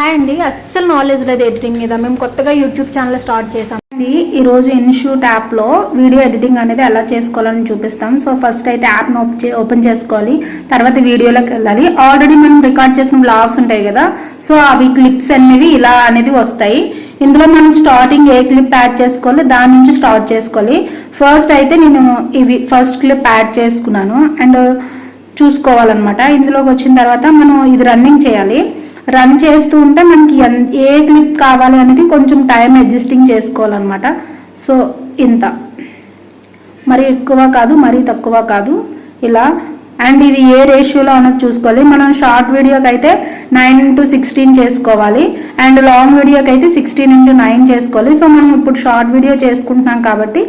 Hi అండి, అస్సలు knowledge లేదు ఎడిటింగ్ మీద. మేము కొత్తగా యూట్యూబ్ ఛానల్ స్టార్ట్ చేసాం అండి. ఈరోజు ఇన్షూట్ యాప్లో వీడియో ఎడిటింగ్ అనేది ఎలా చేసుకోవాలని చూపిస్తాం. సో ఫస్ట్ అయితే యాప్ను ఓపెన్ చేసుకోవాలి, తర్వాత వీడియోలోకి వెళ్ళాలి. ఆల్రెడీ మనం రికార్డ్ చేసిన బ్లాగ్స్ ఉంటాయి కదా, సో అవి క్లిప్స్ అనేవి ఇలా అనేది వస్తాయి. ఇందులో మనం స్టార్టింగ్ ఏ క్లిప్ యాడ్ చేసుకోవాలి దాని నుంచి స్టార్ట్ చేసుకోవాలి. ఫస్ట్ అయితే నేను ఇవి ఫస్ట్ క్లిప్ యాడ్ చేసుకున్నాను అండ్ చూసుకోవాలన్నమాట. ఇందులోకి వచ్చిన తర్వాత మనం ఇది రన్నింగ్ చేయాలి. రన్ చేస్తూ ఉంటే మనకి ఏ క్లిప్ కావాలి అనేది కొంచెం టైం అడ్జస్టింగ్ చేసుకోవాలన్నమాట. సో ఇంత మరీ ఎక్కువ కాదు, మరీ తక్కువ కాదు, ఇలా. అండ్ ఇది ఏ రేషియోలో అన్నది చూసుకోవాలి. మనం షార్ట్ వీడియోకి అయితే 9:16 చేసుకోవాలి అండ్ లాంగ్ వీడియోకి అయితే 16:9 చేసుకోవాలి. సో మనం ఇప్పుడు షార్ట్ వీడియో చేసుకుంటున్నాం కాబట్టి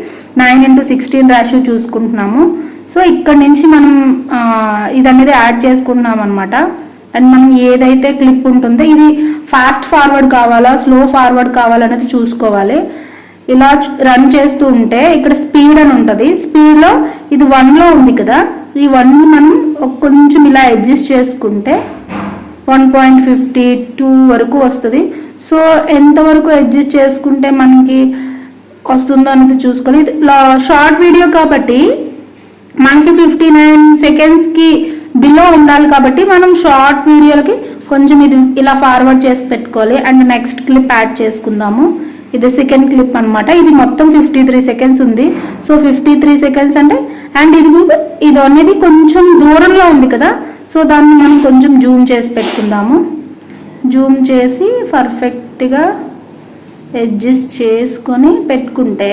9:16 రేషియో చూసుకుంటున్నాము. సో ఇక్కడ నుంచి మనం ఇది అనేది యాడ్ చేసుకుంటున్నాం అనమాట. అండ్ మనం ఏదైతే క్లిప్ ఉంటుందో ఇది ఫాస్ట్ ఫార్వర్డ్ కావాలా స్లో ఫార్వర్డ్ కావాలనేది చూసుకోవాలి. ఇలా రన్ చేస్తూ ఉంటే ఇక్కడ స్పీడ్ అని ఉంటుంది. స్పీడ్లో ఇది 1లో ఉంది కదా, ఈ 1ని మనం కొంచెం ఇలా అడ్జస్ట్ చేసుకుంటే 1.52 వరకు వస్తుంది. సో ఎంతవరకు అడ్జస్ట్ చేసుకుంటే మనకి వస్తుందో అనేది చూసుకోవాలి. ఇది షార్ట్ వీడియో కాబట్టి మనకి 59 సెకండ్స్కి బిలో ఉండాలి కాబట్టి మనం షార్ట్ వీడియోలకి కొంచెం ఇది ఇలా ఫార్వర్డ్ చేసి పెట్టుకోవాలి. అండ్ నెక్స్ట్ క్లిప్ యాడ్ చేసుకుందాము. ఇది సెకండ్ క్లిప్ అనమాట. ఇది మొత్తం 53 సెకండ్స్ ఉంది. సో 53 సెకండ్స్ అంటే అండ్ ఇది అనేది కొంచెం దూరంలో ఉంది కదా, సో దాన్ని మనం కొంచెం జూమ్ చేసి పెట్టుకుందాము. జూమ్ చేసి పర్ఫెక్ట్గా అడ్జస్ట్ చేసుకొని పెట్టుకుంటే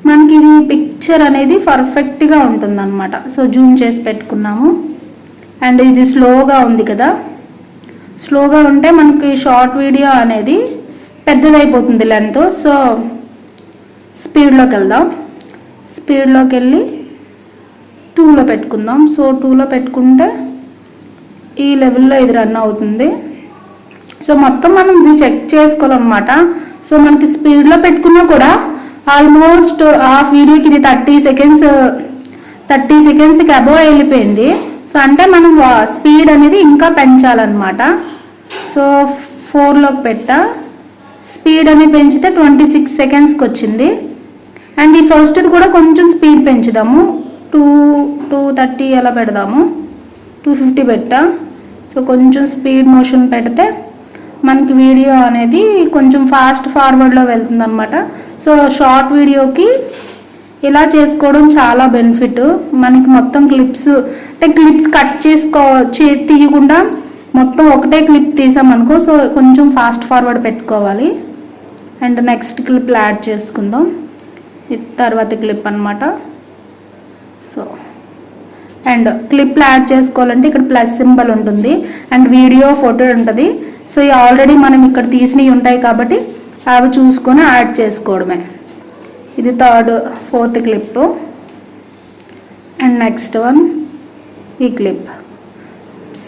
మనకి ఇది పిక్చర్ అనేది పర్ఫెక్ట్గా ఉంటుందన్నమాట. సో జూమ్ చేసి పెట్టుకున్నాము. అండ్ ఇది స్లోగా ఉంది కదా, స్లోగా ఉంటే మనకి షార్ట్ వీడియో అనేది పెద్దదైపోతుంది లెంత్. సో స్పీడ్లోకి వెళ్దాం. స్పీడ్లోకి వెళ్ళి 2లో పెట్టుకుందాం. సో 2లో పెట్టుకుంటే ఈ లెవెల్లో ఇది రన్ అవుతుంది. సో మొత్తం మనం ఇది చెక్ చేసుకోవాలన్నమాట. సో మనకి స్పీడ్లో పెట్టుకున్నా కూడా ఆల్మోస్ట్ హాఫ్ వీడియోకి ఇది 30 సెకండ్స్కి అబోవ్ వెళ్ళిపోయింది. సో అంటే మనం స్పీడ్ అనేది ఇంకా పెంచాలన్నమాట. సో 4లోకి పెట్టా, స్పీడ్ అనేది పెంచితే 26 సెకండ్స్కి వచ్చింది. అండ్ ఈ ఫస్ట్ది కూడా కొంచెం స్పీడ్ పెంచుదాము, 230 అలా పెడదాము. 250 పెట్టా. సో కొంచెం స్పీడ్ మోషన్ పెడితే మనకి వీడియో అనేది కొంచెం ఫాస్ట్ ఫార్వర్డ్లో వెళ్తుంది అనమాట. సో షార్ట్ వీడియోకి ఇలా చేసుకోవడం చాలా బెనిఫిట్. మనకి మొత్తం క్లిప్స్ కట్ తీయకుండా మొత్తం ఒకటే క్లిప్ తీసామనుకో, సో కొంచెం ఫాస్ట్ ఫార్వర్డ్ పెట్టుకోవాలి. అండ్ నెక్స్ట్ క్లిప్ యాడ్ చేసుకుందాం. ఇది తర్వాత క్లిప్ అనమాట. సో అండ్ క్లిప్ యాడ్ చేసుకోవాలంటే ఇక్కడ ప్లస్ సింబల్ ఉంటుంది అండ్ వీడియో ఫోటో ఉంటుంది. సో ఆల్రెడీ మనం ఇక్కడ తీసినవి ఉంటాయి కాబట్టి అవి చూసుకొని యాడ్ చేసుకోవడమే. ఇది fourth clip. And next one ఈ క్లిప్.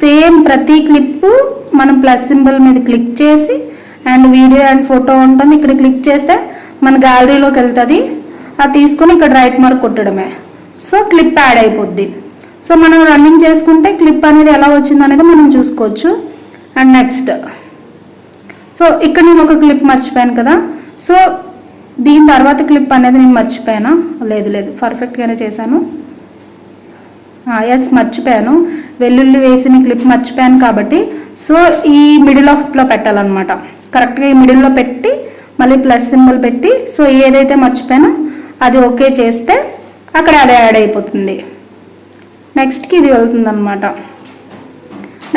సేమ్ ప్రతి క్లిప్పు మనం ప్లస్ సింబల్ మీద క్లిక్ చేసి అండ్ వీడియో అండ్ ఫోటో ఉంటుంది, ఇక్కడ క్లిక్ చేస్తే మన గ్యాలరీలోకి వెళ్తుంది. అది తీసుకొని ఇక్కడ రైట్ మార్క్ కొట్టడమే. సో క్లిప్ యాడ్ అయిపోద్ది. సో మనం రన్నింగ్ చేసుకుంటే క్లిప్ అనేది ఎలా వచ్చింది అనేది మనం చూసుకోవచ్చు. అండ్ నెక్స్ట్ సో ఇక్కడ నేను ఒక క్లిప్ మర్చిపోయాను కదా, సో దీని తర్వాత క్లిప్ అనేది నేను మర్చిపోయానా? లేదు పర్ఫెక్ట్గానే చేశాను. ఎస్ మర్చిపోయాను, వెల్లుల్లి వేసిన క్లిప్ మర్చిపోయాను కాబట్టి సో ఈ మిడిల్ ఆఫ్లో పెట్టాలన్నమాట. కరెక్ట్గా ఈ మిడిల్లో పెట్టి మళ్ళీ ప్లస్ సింబల్ పెట్టి సో ఏదైతే మర్చిపోయానో అది ఓకే చేస్తే అక్కడ అది యాడ్ అయిపోతుంది. నెక్స్ట్కి ఇది వెళ్తుంది అనమాట.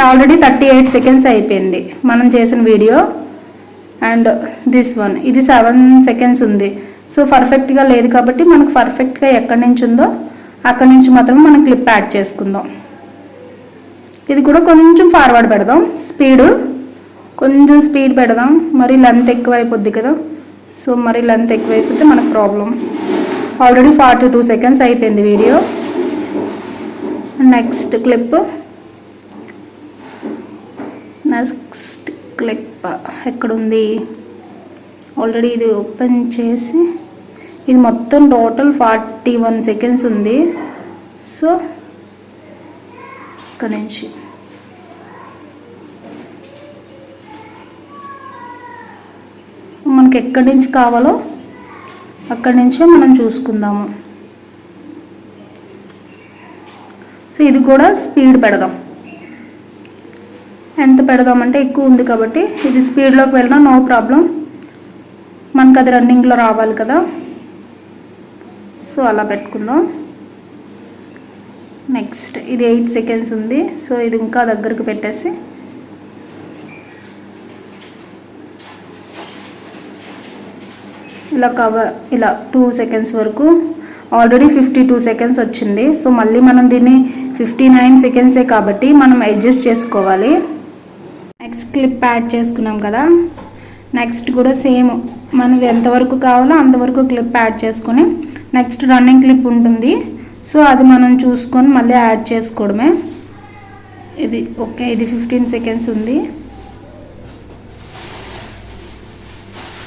ఆల్రెడీ 38 సెకండ్స్ అయిపోయింది మనం చేసిన వీడియో. అండ్ దిస్ వన్ ఇది 7 సెకండ్స్ ఉంది. సో పర్ఫెక్ట్గా లేదు కాబట్టి మనకు పర్ఫెక్ట్గా ఎక్కడి నుంచి ఉందో అక్కడి నుంచి మాత్రమే మనం క్లిప్ యాడ్ చేసుకుందాం. ఇది కూడా కొంచెం ఫార్వర్డ్ పెడదాం, కొంచెం స్పీడ్ పెడదాం. మరి లెంత్ ఎక్కువైపోద్ది కదా, సో మరి లెంత్ ఎక్కువైపోతే మనకు ప్రాబ్లం. ఆల్రెడీ 42 సెకండ్స్ అయిపోయింది వీడియో. నెక్స్ట్ క్లిప్ ఎక్కడుంది? ఆల్రెడీ ఇది ఓపెన్ చేసి ఇది మొత్తం టోటల్ 41 సెకండ్స్ ఉంది. సో ఇక్కడ నుంచి మనకి ఎక్కడి నుంచి కావాలో అక్కడి నుంచే మనం చూసుకుందాము. సో ఇది కూడా స్పీడ్ పెడదాం. ఎంత పెడదామంటే ఎక్కువ ఉంది కాబట్టి ఇది స్పీడ్లోకి వెళ్ళినా నో ప్రాబ్లం, మనకు అది రన్నింగ్లో రావాలి కదా. సో అలా పెట్టుకుందాం. నెక్స్ట్ ఇది 8 సెకండ్స్ ఉంది. సో ఇది ఇంకా దగ్గరకు పెట్టేసి ఇలా ఇలా 2 సెకండ్స్ వరకు, ఆల్రెడీ 52 సెకండ్స్ వచ్చింది. సో మళ్ళీ మనం దీన్ని 59 సెకండ్సే కాబట్టి మనం అడ్జస్ట్ చేసుకోవాలి. నెక్స్ట్ క్లిప్ యాడ్ చేసుకున్నాం కదా, నెక్స్ట్ కూడా సేమ్ మనది ఎంతవరకు కావాలో అంతవరకు క్లిప్ యాడ్ చేసుకొని నెక్స్ట్ రన్నింగ్ క్లిప్ ఉంటుంది. సో అది మనం చూసుకొని మళ్ళీ యాడ్ చేసుకోవడమే. ఇది ఓకే, ఇది 15 సెకండ్స్ ఉంది.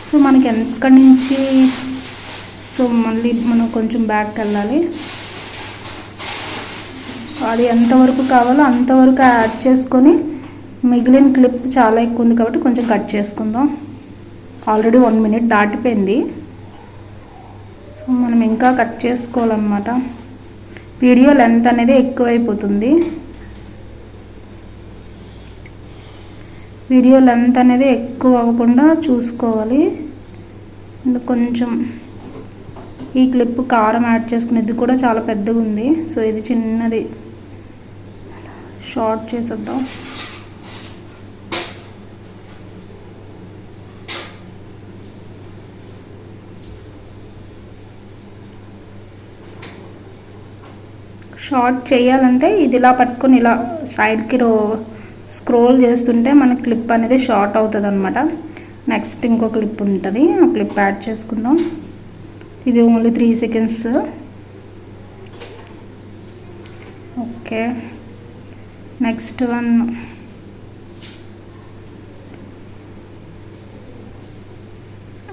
సో మనకి ఎక్కడి నుంచి, సో మళ్ళీ మనం కొంచెం బ్యాక్ వెళ్ళాలి. అది ఎంతవరకు కావాలో అంతవరకు యాడ్ చేసుకొని మిగిలిన క్లిప్ చాలా ఎక్కువ ఉంది కాబట్టి కొంచెం కట్ చేసుకుందాం. ఆల్రెడీ 1 మినిట్ దాటిపోయింది. సో మనం ఇంకా కట్ చేసుకోవాలన్నమాట. వీడియో లెంత్ అనేది ఎక్కువైపోతుంది. వీడియో లెంత్ అనేది ఎక్కువ అవ్వకుండా చూసుకోవాలి. అండ్ కొంచెం ఈ క్లిప్ కారం యాడ్ చేసుకునేది కూడా చాలా పెద్దగా ఉంది. సో ఇది చిన్నది షార్ట్ చేసేద్దాం. షార్ట్ చేయాలంటే ఇది ఇలా పట్టుకొని ఇలా సైడ్కి స్క్రోల్ చేస్తుంటే మన క్లిప్ అనేది షార్ట్ అవుతుంది అనమాట. నెక్స్ట్ ఇంకో క్లిప్ ఉంటుంది, ఆ క్లిప్ యాడ్ చేసుకుందాం. ఇది only 3 seconds. Okay, next one.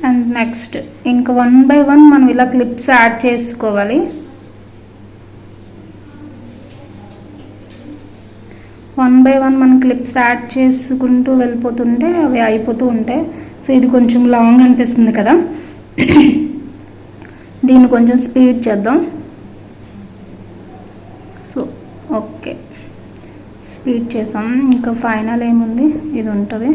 And next ఇంకా 1 బై 1 మనం ఇలా క్లిప్స్ యాడ్ చేసుకోవాలి. 1 బై 1 మనం క్లిప్స్ యాడ్ చేసుకుంటూ వెళ్ళిపోతుంటే అవి అయిపోతూ ఉంటాయి. సో ఇది కొంచెం లాంగ్ అనిపిస్తుంది కదా, దీన్ని కొంచెం స్పీడ్ చేద్దాం. సో ఓకే, స్పీడ్ చేసాం. ఇంకా ఫైనల్ ఏముంది, ఇది ఉంటుంది.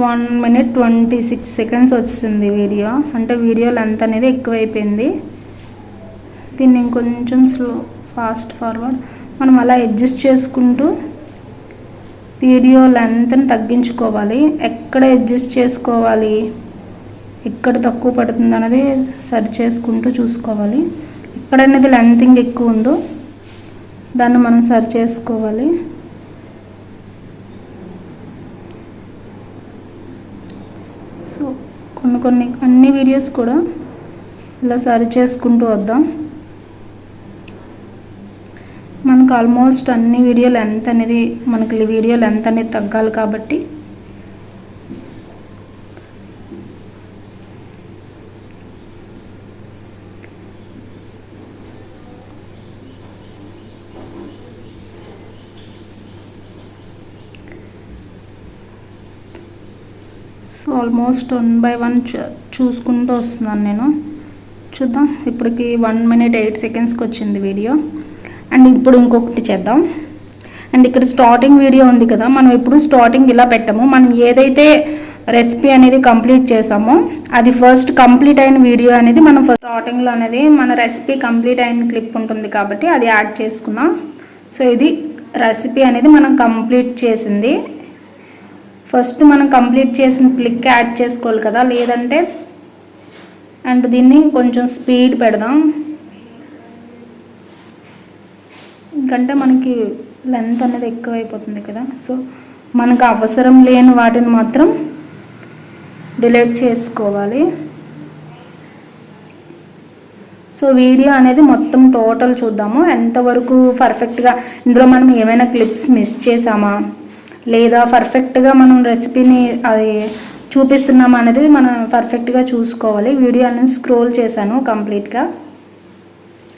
1 minute 26 seconds వచ్చింది వీడియో. అంటే వీడియో లెంత్ అనేది ఎక్కువైపోయింది. దీన్ని ఇంకొంచెం ఫాస్ట్ ఫార్వర్డ్ మనం అలా అడ్జస్ట్ చేసుకుంటూ వీడియో లెంత్ని తగ్గించుకోవాలి. ఎక్కడ అడ్జస్ట్ చేసుకోవాలి, ఎక్కడ తక్కువ పడుతుంది అనేది సరి చేసుకుంటూ చూసుకోవాలి. ఎక్కడనేది లెంతింగ్ ఎక్కువ ఉందో దాన్ని మనం సరి చేసుకోవాలి. సో అన్ని వీడియోస్ కూడా ఇలా సరి చేసుకుంటూ వద్దాం. మనకు ఆల్మోస్ట్ అన్ని వీడియో లెంత్ అనేది వీడియో లెంత్ అనేది తగ్గాలి కాబట్టి సో ఆల్మోస్ట్ 1 బై 1 చూసుకుంటూ వస్తున్నాను నేను. చూద్దాం, ఇప్పటికి 1 minute 8 secondsకి వచ్చింది వీడియో. అండ్ ఇప్పుడు ఇంకొకటి చేద్దాం. అండ్ ఇక్కడ స్టార్టింగ్ వీడియో ఉంది కదా, మనం ఎప్పుడు స్టార్టింగ్ ఇలా పెట్టాము. మనం ఏదైతే రెసిపీ అనేది కంప్లీట్ చేసామో అది ఫస్ట్ కంప్లీట్ అయిన వీడియో అనేది మనం స్టార్టింగ్లో అనేది మన రెసిపీ కంప్లీట్ అయిన క్లిప్ ఉంటుంది కాబట్టి అది యాడ్ చేసుకున్నాం. సో ఇది రెసిపీ అనేది మనం కంప్లీట్ చేసింది. ఫస్ట్ మనం కంప్లీట్ చేసిన క్లిక్ యాడ్ చేసుకోవాలి కదా, లేదంటే అండ్ దీన్ని కొంచెం స్పీడ్ పెడదాం, ఎందుకంటే మనకి లెంత్ అనేది ఎక్కువైపోతుంది కదా. సో మనకు అవసరం లేని వాటిని మాత్రం డిలీట్ చేసుకోవాలి. సో వీడియో అనేది మొత్తం టోటల్ చూద్దాము, ఎంతవరకు పర్ఫెక్ట్గా ఇందులో మనం ఏమైనా క్లిప్స్ మిస్ చేసామా లేదా పర్ఫెక్ట్గా మనం రెసిపీని అది చూపిస్తున్నామా అనేది మనం పర్ఫెక్ట్గా చూసుకోవాలి. వీడియో అనేది స్క్రోల్ చేశాను కంప్లీట్గా,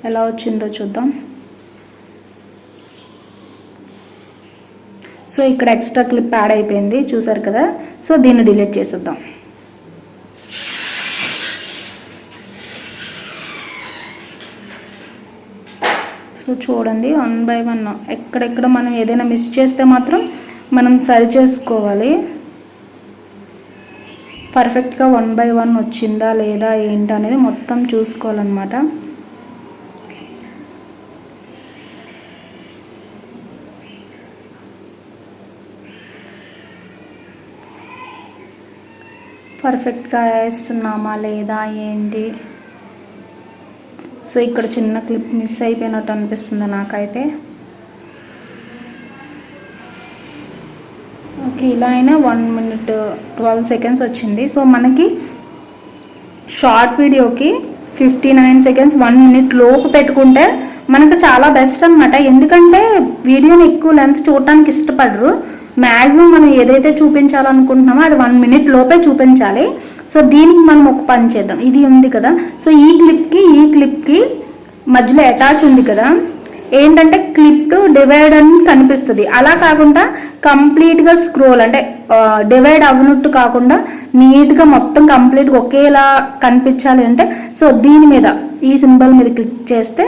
ఎలా వచ్చిందో చూద్దాం. సో ఇక్కడ ఎక్స్ట్రా క్లిప్ యాడ్ అయిపోయింది, చూసారు కదా. సో దీన్ని డిలీట్ చేసేద్దాం. సో చూడండి 1 by 1 ఎక్కడెక్కడ మనం ఏదైనా మిస్ చేస్తే మాత్రం మనం సరి చేసుకోవాలి. పర్ఫెక్ట్గా 1 by 1 వచ్చిందా లేదా ఏంటి అనేది మొత్తం చూసుకోవాలన్నమాట. పర్ఫెక్ట్గా వేస్తున్నామా లేదా ఏంటి. సో ఇక్కడ చిన్న క్లిప్ మిస్ అయిపోయినట్టు అనిపిస్తుంది నాకైతే. ఓకే, ఇలా అయినా 1 minute 12 seconds వచ్చింది. సో మనకి షార్ట్ వీడియోకి 59 seconds 1 minute లోపు పెట్టుకుంటే మనకు చాలా బెస్ట్ అనమాట. ఎందుకంటే వీడియోని ఎక్కువ లెంత్ చూడటానికి ఇష్టపడరు. మ్యాక్సిమం మనం ఏదైతే చూపించాలనుకుంటున్నామో అది 1 minute లోపే చూపించాలి. సో దీనికి మనం ఒక పని చేద్దాం. ఇది ఉంది కదా, సో ఈ క్లిప్కి మధ్యలో అటాచ్ ఉంది కదా, ఏంటంటే క్లిప్ డివైడ్ అని కనిపిస్తుంది. అలా కాకుండా కంప్లీట్గా స్క్రోల్ అంటే డివైడ్ అవ్వనట్టు కాకుండా నీట్గా మొత్తం కంప్లీట్గా ఒకేలా కనిపించాలి అంటే సో దీని మీద ఈ సింబల్ మీద క్లిక్ చేస్తే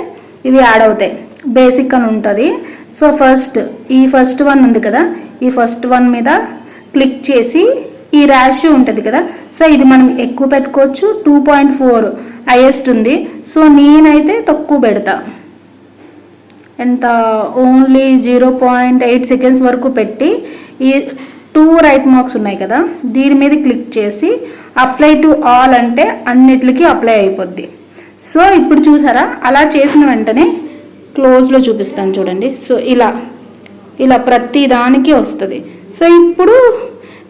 ఇవి యాడ్ అవుతాయి. బేసిక్ అని ఉంటుంది. సో ఫస్ట్ వన్ ఉంది కదా, ఈ ఫస్ట్ వన్ మీద క్లిక్ చేసి ఈ ర్యాష్ ఉంటుంది కదా, సో ఇది మనం ఎక్కువ పెట్టుకోవచ్చు. 2.4 హైయెస్ట్ ఉంది. సో నేనైతే తక్కువ పెడతా. ఎంత ఓన్లీ 0.8 seconds వరకు పెట్టి ఈ 2 రైట్ మార్క్స్ ఉన్నాయి కదా, దీని మీద క్లిక్ చేసి అప్లై టు ఆల్ అంటే అన్నిటికీ అప్లై అయిపోద్ది. సో ఇప్పుడు చూసారా, అలా చేసిన వెంటనే క్లోజ్లో చూపిస్తాను చూడండి. సో ఇలా ప్రతి దానికి వస్తుంది. సో ఇప్పుడు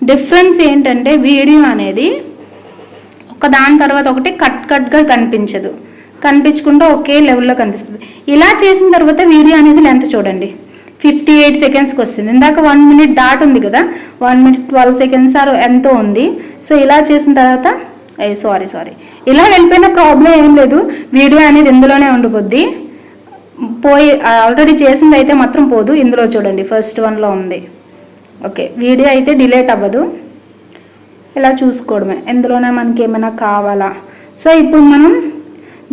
డిఫరెన్స్ ఏంటంటే వీడియో అనేది ఒక దాని తర్వాత ఒకటి కట్గా కనిపించకుండా ఒకే లెవెల్లో కనిపిస్తుంది. ఇలా చేసిన తర్వాత వీడియో అనేది లెంత్ చూడండి 58 secondsకి వస్తుంది. ఇందాక 1 minute డాట్ ఉంది కదా, 1 minute 12 seconds ఎంతో ఉంది. సో ఇలా చేసిన తర్వాత సారీ ఇలా వెళ్ళిపోయిన ప్రాబ్లం ఏం లేదు. వీడియో అనేది ఇందులోనే ఉండిపోద్ది. ఆల్రెడీ చేసింది అయితే మాత్రం పోదు. ఇందులో చూడండి ఫస్ట్ వన్లో ఉంది. ఓకే, వీడియో అయితే డిలీట్ అవ్వదు. ఇలా చూసుకోవడమే, ఇందులోనే మనకి ఏమైనా కావాలా. సో ఇప్పుడు మనం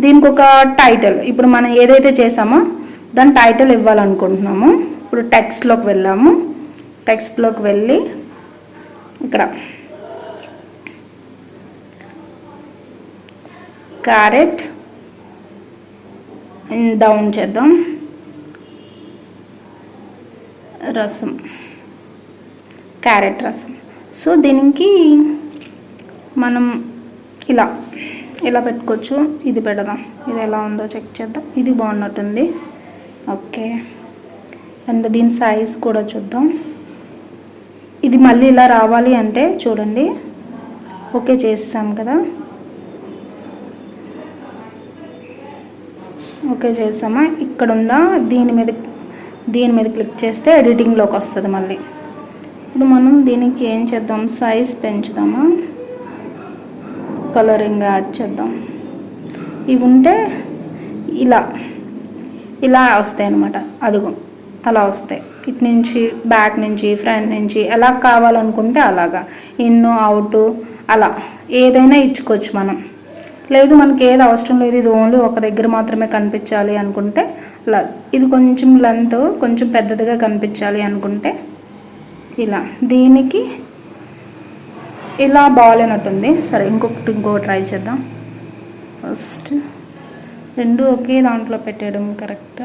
దీనికి ఒక టైటిల్, ఇప్పుడు మనం ఏదైతే చేసామో దాని టైటిల్ ఇవ్వాలనుకుంటున్నాము. ఇప్పుడు టెక్స్ట్లోకి వెళ్ళాము. టెక్స్ట్లోకి వెళ్ళి ఇక్కడ క్యారెట్ డౌన్ చేద్దాం, రసం, క్యారెట్ రసం. సో దీనికి మనం ఇలా పెట్టుకోవచ్చు. ఇది పెడదాం, ఇది ఎలా ఉందో చెక్ చేద్దాం. ఇది బాగున్నట్టుంది. ఓకే, అండ్ దీని సైజ్ కూడా చూద్దాం. ఇది మళ్ళీ ఇలా రావాలి అంటే చూడండి, ఓకే చేస్తాం కదా, ఓకే చేస్తామా. ఇక్కడ ఉందా, దీని మీద క్లిక్ చేస్తే ఎడిటింగ్లోకి వస్తుంది మళ్ళీ. ఇప్పుడు మనం దీనికి ఏం చేద్దాం, సైజ్ పెంచుదామా, కలరింగ్ యాడ్ చేద్దాం. ఇవి ఉంటే ఇలా వస్తాయి అన్నమాట. అదిగో అలా వస్తాయి. ఇటు నుంచి, బ్యాక్ నుంచి, ఫ్రంట్ నుంచి ఎలా కావాలనుకుంటే అలాగా, ఇన్ అవుట్ అలా ఏదైనా ఇచ్చుకోవచ్చు మనం. లేదు మనకి ఏది అవసరం లేదు, ఇది ఓన్లీ ఒక దగ్గర మాత్రమే కనిపించాలి అనుకుంటే అలా. ఇది కొంచెం లెంత్ కొంచెం పెద్దదిగా కనిపించాలి అనుకుంటే ఇలా. దీనికి ఇలా బాగాలేనట్టుంది. సరే ఇంకో ట్రై చేద్దాం. ఫస్ట్ రెండు ఒకే దాంట్లో పెట్టేయడం కరెక్ట్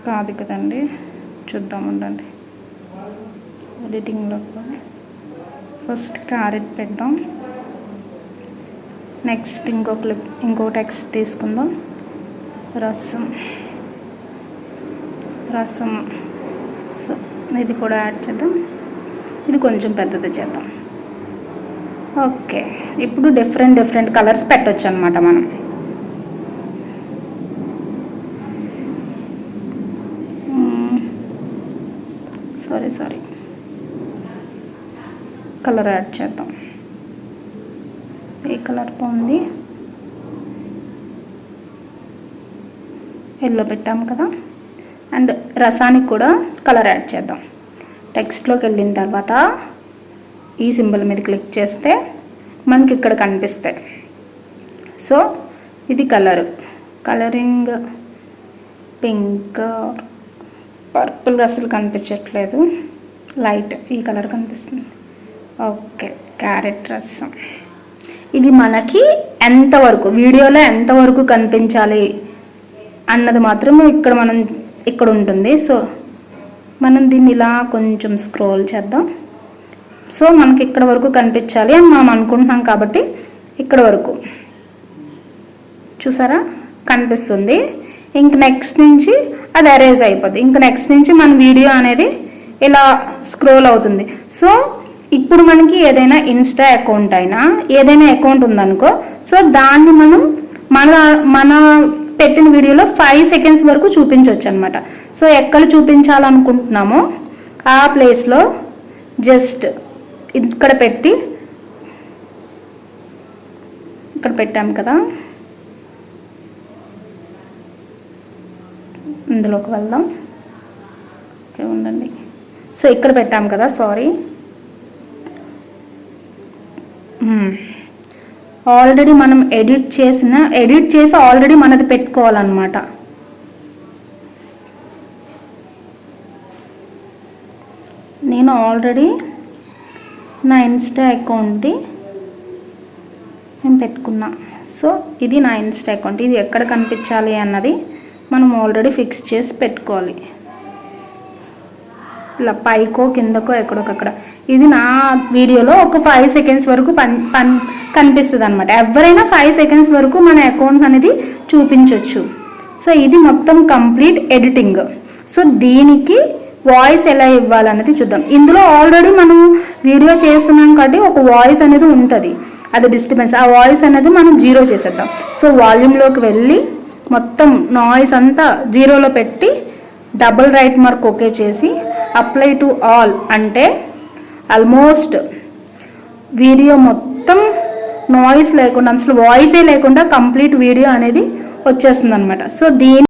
కాదు కదండి. చూద్దాం ఉండండి. ఎడిటింగ్లో ఫస్ట్ క్యారెట్ పెడదాం. నెక్స్ట్ ఇంకో టెక్స్ట్ తీసుకుందాం. రసం. సో ఇది కూడా యాడ్ చేద్దాం. ఇది కొంచెం పెద్దది చేద్దాం. ఓకే, ఇప్పుడు డిఫరెంట్ కలర్స్ పెట్టవచ్చు అనమాట మనం. సారీ కలర్ యాడ్ చేద్దాం. ఏ కలర్ బాగుంది, ఎల్లో పెట్టాము కదా. అండ్ రసానికి కూడా కలర్ యాడ్ చేద్దాం. టెక్స్ట్లోకి వెళ్ళిన తర్వాత ఈ సింబల్ మీద క్లిక్ చేస్తే మనకి ఇక్కడ కనిపిస్తాయి. సో ఇది కలరింగ్ పింక్, పర్పుల్ అసలు కనిపించట్లేదు, లైట్ ఈ కలర్ కనిపిస్తుంది. ఓకే, క్యారెట్ రసం. ఇది మనకి ఎంతవరకు వీడియోలో ఎంతవరకు కనిపించాలి అన్నది మాత్రం ఇక్కడ ఉంటుంది. సో మనం దీన్ని ఇలా కొంచెం స్క్రోల్ చేద్దాం. సో మనకి ఇక్కడ వరకు కనిపించాలి అని మనం అనుకుంటున్నాం కాబట్టి ఇక్కడ వరకు చూసారా కనిపిస్తుంది. ఇంక నెక్స్ట్ నుంచి అది అరేజ్ అయిపోద్ది. ఇంక నెక్స్ట్ నుంచి మన వీడియో అనేది ఇలా స్క్రోల్ అవుతుంది. సో ఇప్పుడు మనకి ఏదైనా ఇన్స్టా అకౌంట్ అయినా ఏదైనా అకౌంట్ ఉందనుకో, సో దాన్ని మనం మన పెట్టిన వీడియోలో 5 సెకండ్స్ వరకు చూపించవచ్చు అనమాట. సో ఎక్కడ చూపించాలనుకుంటున్నామో ఆ ప్లేస్లో జస్ట్ ఇక్కడ పెట్టాం కదా, ఇందులోకి వెళ్దాం. ఓకే ఉండండి. సో ఇక్కడ పెట్టాం కదా, సారీ, ఆల్రెడీ మనం ఎడిట్ చేసి ఆల్రెడీ మనది పెట్టుకోవాలన్నమాట. నేను ఆల్రెడీ నా ఇన్స్టా అకౌంట్ది నేను పెట్టుకున్నా. సో ఇది నా ఇన్స్టా అకౌంట్. ఇది ఎక్కడ కనిపించాలి అన్నది మనం ఆల్రెడీ ఫిక్స్ చేసి పెట్టుకోవాలి. ఇలా పైకో కిందకో ఎక్కడొకక్కడ. ఇది నా వీడియోలో ఒక 5 సెకండ్స్ వరకు కనిపిస్తుంది అనమాట. ఎవరైనా 5 సెకండ్స్ వరకు మన అకౌంట్ అనేది చూపించవచ్చు. సో ఇది మొత్తం కంప్లీట్ ఎడిటింగ్. సో దీనికి వాయిస్ ఎలా ఇవ్వాలనేది చూద్దాం. ఇందులో ఆల్రెడీ మనం వీడియో చేస్తున్నాం కాబట్టి ఒక వాయిస్ అనేది ఉంటుంది, అది డిస్టర్బెన్స్. ఆ వాయిస్ అనేది మనం 0 చేసేద్దాం. సో వాల్యూమ్లోకి వెళ్ళి మొత్తం నాయిస్ అంతా 0లో పెట్టి డబుల్ రైట్ మార్క్ ఓకే చేసి అప్లై టు ఆల్ అంటే ఆల్మోస్ట్ వీడియో మొత్తం నాయిస్ లేకుండా, అసలు వాయిసే లేకుండా కంప్లీట్ వీడియో అనేది వచ్చేస్తుంది అనమాట. సో